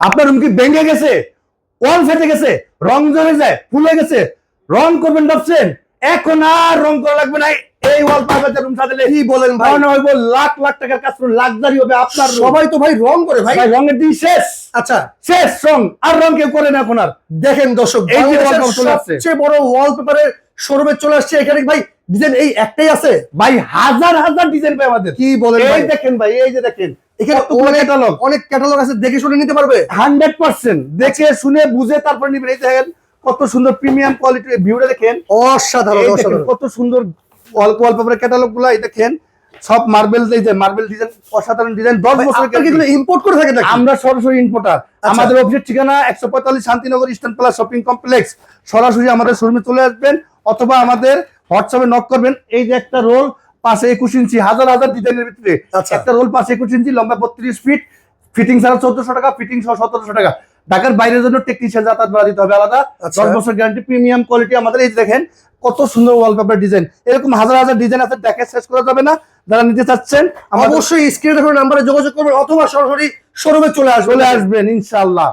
আপনার রুম কি ভেঙে গেছে, ওয়াল ফেটে গেছে, রং জ্বলে যায়, ফুলে গেছে, রং করবেন ভাবছেন? এখন আর রং করা লাগবে না। এই ওয়ালপেপার রুম সাজালে কি বলেন ভাই? হইব লাখ লাখ টাকার কাজ করে, লাক্সারি হবে আপনার room। সবাই তো ভাই রং করে ভাই। ভাই রঙের দিন শেষ, আচ্ছা শেষ রং, আর রং কেউ করে না এখন আর। দেখেন দর্শক, এই যে বাংলাদেশের wallpaper চলে আসছে। সবচেয়ে বড় ওয়ালপেপারের শোরুমে চলে আসছে। এখানে ভাই ডিজাইন এই একটাই আছে ভাই হাজার হাজার ডিজাইন পাই আমাদের। কি বলেন এই ভাই? দেখেন ভাই, এই যে দেখেন এখানে কতগুলো ক্যাটালগ, অনেক ক্যাটালগ আছে, দেখে শুনে নিতে পারবে 100% দেখে শুনে বুঝে তারপর নিবেন। এই দেখেন কত সুন্দর প্রিমিয়াম কোয়ালিটির ভিউটা দেখেন, অসাধারণ এই দেখেন অসাধারণ। কত সুন্দর ওয়ালপেপারের ক্যাটালগ গুলা। এই দেখেন সব মার্বেল, এই যে মার্বেল ডিজাইন, অসাধারণ ডিজাইন। 10 ভাই, বছর আপনারা কি এগুলো ইম্পোর্ট করে থাকেন নাকি? আমরা সরাসরি ইম্পোর্টার। আমাদের অফিসের ঠিকানা 145 Shantinagar eastern plus shopping complex. সরাসরি আমাদের শোরুমে চলে আসবেন অথবা আমাদের হোয়াটসঅ্যাপে নক করবেন। এই যে একটা রোল 5 21 ইঞ্চি, হাজার হাজার ডিজাইনের ভিতরে আচ্ছা। একটা রোল 5 21 ইঞ্চি, লম্বা 32 ফিট, ফিটিং ছাড়া 1400 টাকা, ফিটিং সহ 1700 টাকা। ঢাকার বাইরের জন্য টেকনিশিয়ান যাতায়াত ভাড়া দিতে হবে আলাদা। আচ্ছা। 10 বছর গ্যারান্টি, প্রিমিয়াম কোয়ালিটি আমাদের। এই যে দেখেন কত সুন্দর ওয়ালপেপার ডিজাইন, এরকম হাজার হাজার ডিজাইন আছে, দেখে শেষ করা যাবে না। যারা নিতে চাচ্ছেন আমাদের অবশ্যই স্ক্রিনে দেখুন নাম্বারে যোগাযোগ করবেন অথবা সরাসরি শোরুমে চলে আসবেন। চলে আসবেন ইনশাআল্লাহ।